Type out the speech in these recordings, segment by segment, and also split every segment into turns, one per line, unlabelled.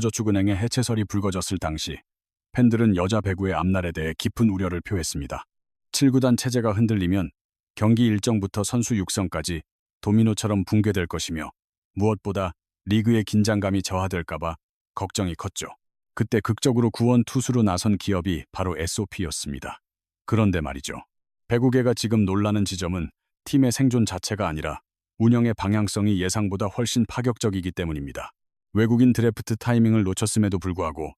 페퍼저축은행의 해체설이 불거졌을 당시 팬들은 여자 배구의 앞날에 대해 깊은 우려를 표했습니다. 7구단 체제가 흔들리면 경기 일정부터 선수 육성까지 도미노처럼 붕괴될 것이며 무엇보다 리그의 긴장감이 저하될까봐 걱정이 컸죠. 그때 극적으로 구원 투수로 나선 기업이 바로 SOP였습니다. 그런데 말이죠. 배구계가 지금 놀라는 지점은 팀의 생존 자체가 아니라 운영의 방향성이 예상보다 훨씬 파격적이기 때문입니다. 외국인 드래프트 타이밍을 놓쳤음에도 불구하고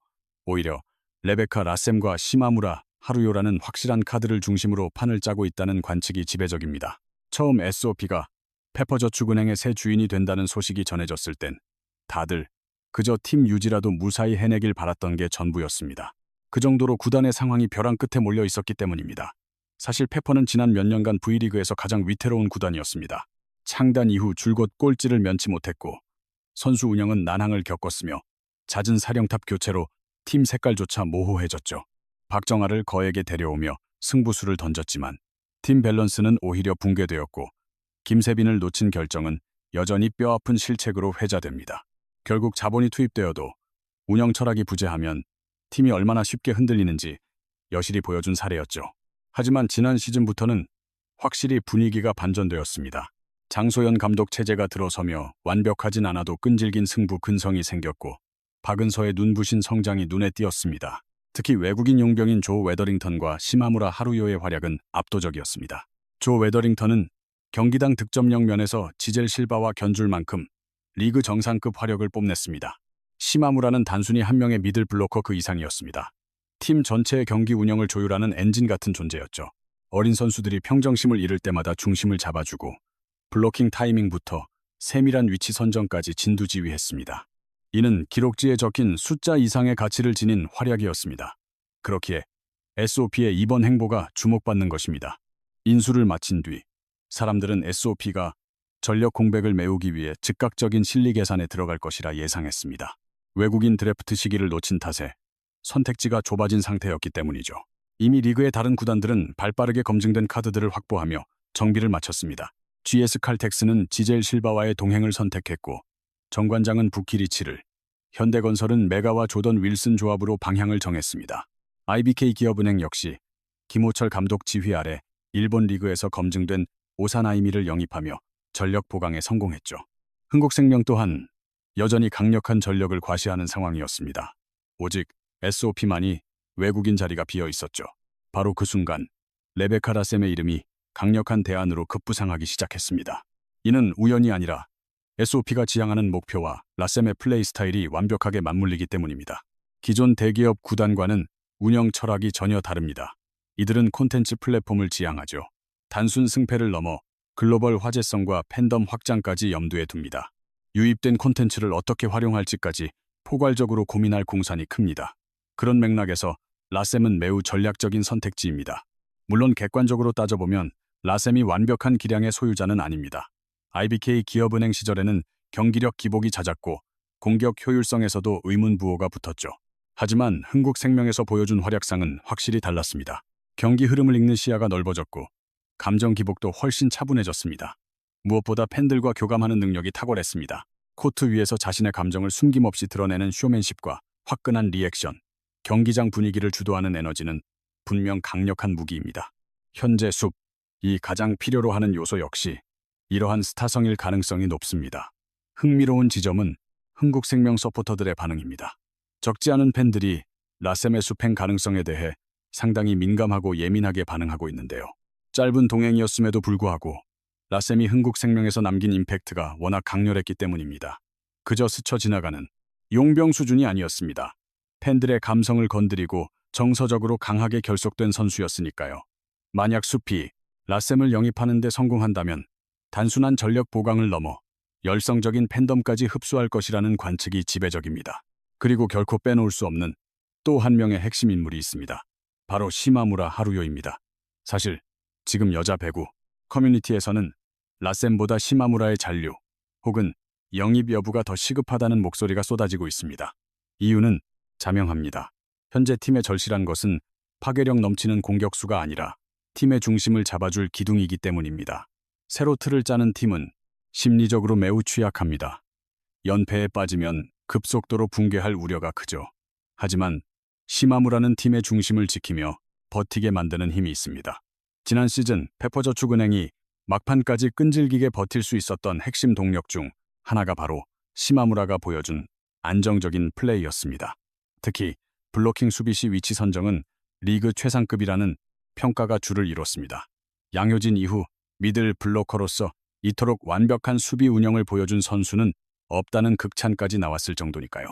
오히려 레베카 라셈과 시마무라 하루요라는 확실한 카드를 중심으로 판을 짜고 있다는 관측이 지배적입니다. 처음 SOP가 페퍼저축은행의 새 주인이 된다는 소식이 전해졌을 땐 다들 그저 팀 유지라도 무사히 해내길 바랐던 게 전부였습니다. 그 정도로 구단의 상황이 벼랑 끝에 몰려 있었기 때문입니다. 사실 페퍼는 지난 몇 년간 V리그에서 가장 위태로운 구단이었습니다. 창단 이후 줄곧 꼴찌를 면치 못했고 선수 운영은 난항을 겪었으며 잦은 사령탑 교체로 팀 색깔조차 모호해졌죠. 박정아를 거액에 데려오며 승부수를 던졌지만 팀 밸런스는 오히려 붕괴되었고 김세빈을 놓친 결정은 여전히 뼈아픈 실책으로 회자됩니다. 결국 자본이 투입되어도 운영 철학이 부재하면 팀이 얼마나 쉽게 흔들리는지 여실히 보여준 사례였죠. 하지만 지난 시즌부터는 확실히 분위기가 반전되었습니다. 장소연 감독 체제가 들어서며 완벽하진 않아도 끈질긴 승부 근성이 생겼고 박은서의 눈부신 성장이 눈에 띄었습니다. 특히 외국인 용병인 조 웨더링턴과 시마무라 하루요의 활약은 압도적이었습니다. 조 웨더링턴은 경기당 득점력 면에서 지젤 실바와 견줄 만큼 리그 정상급 화력을 뽐냈습니다. 시마무라는 단순히 한 명의 미들 블로커 그 이상이었습니다. 팀 전체의 경기 운영을 조율하는 엔진 같은 존재였죠. 어린 선수들이 평정심을 잃을 때마다 중심을 잡아주고 블로킹 타이밍부터 세밀한 위치 선정까지 진두지휘했습니다. 이는 기록지에 적힌 숫자 이상의 가치를 지닌 활약이었습니다. 그렇기에 SOP의 이번 행보가 주목받는 것입니다. 인수를 마친 뒤 사람들은 SOP가 전력 공백을 메우기 위해 즉각적인 실리 계산에 들어갈 것이라 예상했습니다. 외국인 드래프트 시기를 놓친 탓에 선택지가 좁아진 상태였기 때문이죠. 이미 리그의 다른 구단들은 발빠르게 검증된 카드들을 확보하며 정비를 마쳤습니다. GS 칼텍스는 지젤 실바와의 동행을 선택했고 정관장은 부키리치를, 현대건설은 메가와 조던 윌슨 조합으로 방향을 정했습니다. IBK 기업은행 역시 김호철 감독 지휘 아래 일본 리그에서 검증된 오사나이미를 영입하며 전력 보강에 성공했죠. 흥국생명 또한 여전히 강력한 전력을 과시하는 상황이었습니다. 오직 SOP만이 외국인 자리가 비어 있었죠. 바로 그 순간 레베카 라셈의 이름이 강력한 대안으로 급부상하기 시작했습니다. 이는 우연이 아니라 SOP가 지향하는 목표와 라셈의 플레이 스타일이 완벽하게 맞물리기 때문입니다. 기존 대기업 구단과는 운영 철학이 전혀 다릅니다. 이들은 콘텐츠 플랫폼을 지향하죠. 단순 승패를 넘어 글로벌 화제성과 팬덤 확장까지 염두에 둡니다. 유입된 콘텐츠를 어떻게 활용할지까지 포괄적으로 고민할 공산이 큽니다. 그런 맥락에서 라셈은 매우 전략적인 선택지입니다. 물론 객관적으로 따져보면 라셈이 완벽한 기량의 소유자는 아닙니다. IBK 기업은행 시절에는 경기력 기복이 잦았고 공격 효율성에서도 의문부호가 붙었죠. 하지만 흥국생명에서 보여준 활약상은 확실히 달랐습니다. 경기 흐름을 읽는 시야가 넓어졌고 감정 기복도 훨씬 차분해졌습니다. 무엇보다 팬들과 교감하는 능력이 탁월했습니다. 코트 위에서 자신의 감정을 숨김없이 드러내는 쇼맨십과 화끈한 리액션, 경기장 분위기를 주도하는 에너지는 분명 강력한 무기입니다. 현재 이 가장 필요로 하는 요소 역시 이러한 스타성일 가능성이 높습니다. 흥미로운 지점은 흥국생명 서포터들의 반응입니다. 적지 않은 팬들이 라셈의 숲행 가능성에 대해 상당히 민감하고 예민하게 반응하고 있는데요. 짧은 동행이었음에도 불구하고 라셈이 흥국생명에서 남긴 임팩트가 워낙 강렬했기 때문입니다. 그저 스쳐 지나가는 용병 수준이 아니었습니다. 팬들의 감성을 건드리고 정서적으로 강하게 결속된 선수였으니까요. 만약 숲이 라셈을 영입하는 데 성공한다면 단순한 전력 보강을 넘어 열성적인 팬덤까지 흡수할 것이라는 관측이 지배적입니다. 그리고 결코 빼놓을 수 없는 또 한 명의 핵심 인물이 있습니다. 바로 시마무라 하루요입니다. 사실 지금 여자 배구 커뮤니티에서는 라셈보다 시마무라의 잔류 혹은 영입 여부가 더 시급하다는 목소리가 쏟아지고 있습니다. 이유는 자명합니다. 현재 팀의 절실한 것은 파괴력 넘치는 공격수가 아니라 팀의 중심을 잡아줄 기둥이기 때문입니다. 새로 틀을 짜는 팀은 심리적으로 매우 취약합니다. 연패에 빠지면 급속도로 붕괴할 우려가 크죠. 하지만 시마무라는 팀의 중심을 지키며 버티게 만드는 힘이 있습니다. 지난 시즌 페퍼저축은행이 막판까지 끈질기게 버틸 수 있었던 핵심 동력 중 하나가 바로 시마무라가 보여준 안정적인 플레이였습니다. 특히 블로킹 수비 시 위치 선정은 리그 최상급이라는 평가가 줄을 이뤘습니다. 양효진 이후 미들 블로커로서 이토록 완벽한 수비 운영을 보여준 선수는 없다는 극찬까지 나왔을 정도니까요.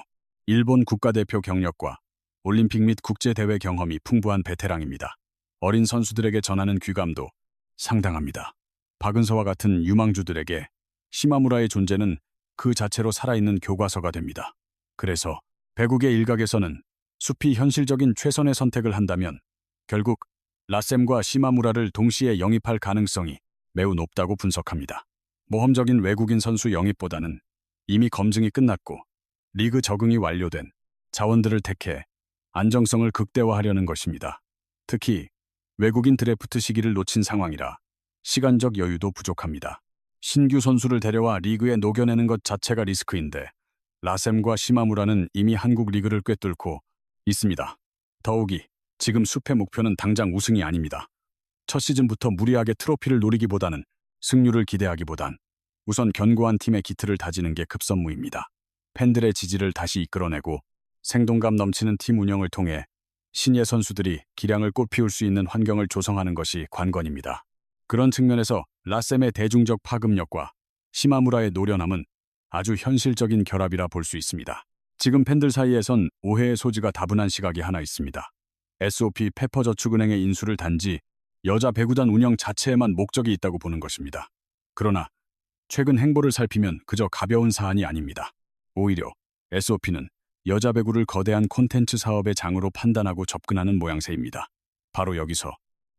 일본 국가대표 경력과 올림픽 및 국제대회 경험이 풍부한 베테랑입니다. 어린 선수들에게 전하는 귀감도 상당합니다. 박은서와 같은 유망주들에게 시마무라의 존재는 그 자체로 살아있는 교과서가 됩니다. 그래서 배구계 일각에서는 숲이 현실적인 최선의 선택을 한다면 결국 라셈과 시마무라를 동시에 영입할 가능성이 매우 높다고 분석합니다. 모험적인 외국인 선수 영입보다는 이미 검증이 끝났고 리그 적응이 완료된 자원들을 택해 안정성을 극대화하려는 것입니다. 특히 외국인 드래프트 시기를 놓친 상황이라 시간적 여유도 부족합니다. 신규 선수를 데려와 리그에 녹여내는 것 자체가 리스크인데 라셈과 시마무라는 이미 한국 리그를 꿰뚫고 있습니다. 더욱이 지금 숲의 목표는 당장 우승이 아닙니다. 첫 시즌부터 무리하게 트로피를 노리기보다는 승률을 기대하기보단 우선 견고한 팀의 기틀을 다지는 게 급선무입니다. 팬들의 지지를 다시 이끌어내고 생동감 넘치는 팀 운영을 통해 신예 선수들이 기량을 꽃피울 수 있는 환경을 조성하는 것이 관건입니다. 그런 측면에서 라셈의 대중적 파급력과 시마무라의 노련함은 아주 현실적인 결합이라 볼 수 있습니다. 지금 팬들 사이에선 오해의 소지가 다분한 시각이 하나 있습니다. SOP 페퍼저축은행의 인수를 단지 여자 배구단 운영 자체에만 목적이 있다고 보는 것입니다. 그러나 최근 행보를 살피면 그저 가벼운 사안이 아닙니다. 오히려 SOP는 여자 배구를 거대한 콘텐츠 사업의 장으로 판단하고 접근하는 모양새입니다. 바로 여기서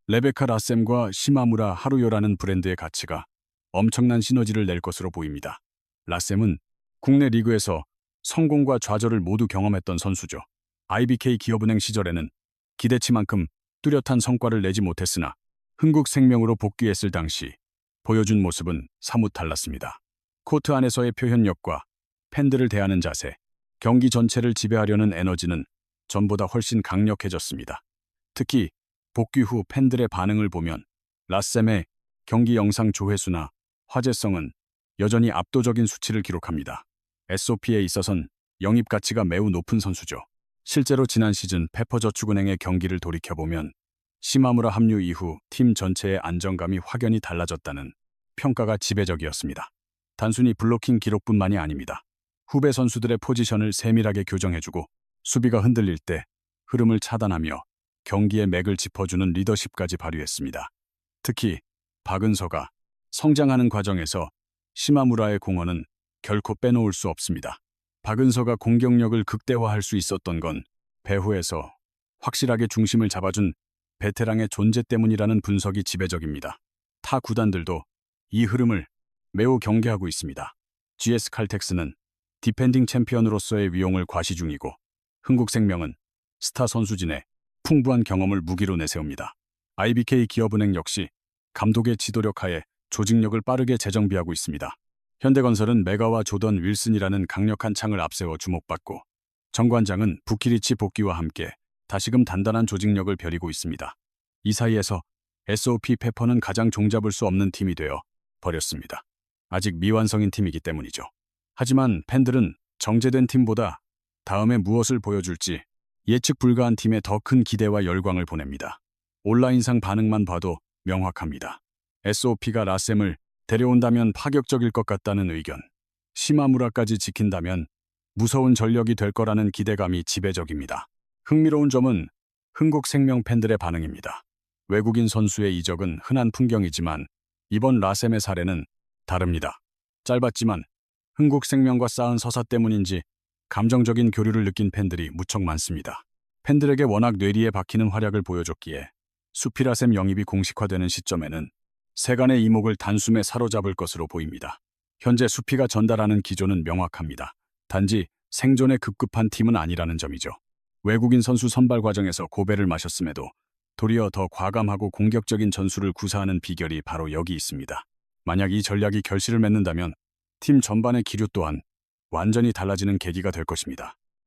레베카 라셈과 시마무라 하루요라는 브랜드의 가치가 엄청난 시너지를 낼 것으로 보입니다. 라셈은 국내 리그에서 성공과 좌절을 모두 경험했던 선수죠. IBK 기업은행 시절에는 기대치만큼 뚜렷한 성과를 내지 못했으나 흥국생명으로 복귀했을 당시 보여준 모습은 사뭇 달랐습니다. 코트 안에서의 표현력과 팬들을 대하는 자세, 경기 전체를 지배하려는 에너지는 전보다 훨씬 강력해졌습니다. 특히 복귀 후 팬들의 반응을 보면 라셈의 경기 영상 조회수나 화제성은 여전히 압도적인 수치를 기록합니다. SOP에 있어선 영입 가치가 매우 높은 선수죠. 실제로 지난 시즌 페퍼저축은행의 경기를 돌이켜보면 시마무라 합류 이후 팀 전체의 안정감이 확연히 달라졌다는 평가가 지배적이었습니다. 단순히 블로킹 기록뿐만이 아닙니다. 후배 선수들의 포지션을 세밀하게 교정해주고 수비가 흔들릴 때 흐름을 차단하며 경기의 맥을 짚어주는 리더십까지 발휘했습니다. 특히 박은서가 성장하는 과정에서 시마무라의 공헌은 결코 빼놓을 수 없습니다. 박은서가 공격력을 극대화할 수 있었던 건 배후에서 확실하게 중심을 잡아준 베테랑의 존재 때문이라는 분석이 지배적입니다. 타 구단들도 이 흐름을 매우 경계하고 있습니다. GS 칼텍스는 디펜딩 챔피언으로서의 위용을 과시 중이고 흥국생명은 스타 선수진의 풍부한 경험을 무기로 내세웁니다. IBK 기업은행 역시 감독의 지도력 하에 조직력을 빠르게 재정비하고 있습니다. 현대건설은 메가와 조던 윌슨이라는 강력한 창을 앞세워 주목받고 정관장은 부키리치 복귀와 함께 다시금 단단한 조직력을 벼리고 있습니다. 이 사이에서 SOP 페퍼는 가장 종잡을 수 없는 팀이 되어 버렸습니다. 아직 미완성인 팀이기 때문이죠. 하지만 팬들은 정제된 팀보다 다음에 무엇을 보여줄지 예측 불가한 팀에 더 큰 기대와 열광을 보냅니다. 온라인상 반응만 봐도 명확합니다. SOP가 라셈을 데려온다면 파격적일 것 같다는 의견, 시마무라까지 지킨다면 무서운 전력이 될 거라는 기대감이 지배적입니다. 흥미로운 점은 흥국생명 팬들의 반응입니다. 외국인 선수의 이적은 흔한 풍경이지만 이번 라셈의 사례는 다릅니다. 짧았지만 흥국생명과 쌓은 서사 때문인지 감정적인 교류를 느낀 팬들이 무척 많습니다. 팬들에게 워낙 뇌리에 박히는 활약을 보여줬기에 수피라셈 영입이 공식화되는 시점에는 세간의 이목을 단숨에 사로잡을 것으로 보입니다. 현재 수피가 전달하는 기조는 명확합니다. 단지 생존에 급급한 팀은 아니라는 점이죠. 외국인 선수 선발 과정에서 고배를 마셨음에도 도리어 더 과감하고 공격적인 전술을 구사하는 비결이 바로 여기 있습니다. 만약 이 전략이 결실을 맺는다면 팀 전반의 기류 또한 완전히 달라지는 계기가 될 것입니다.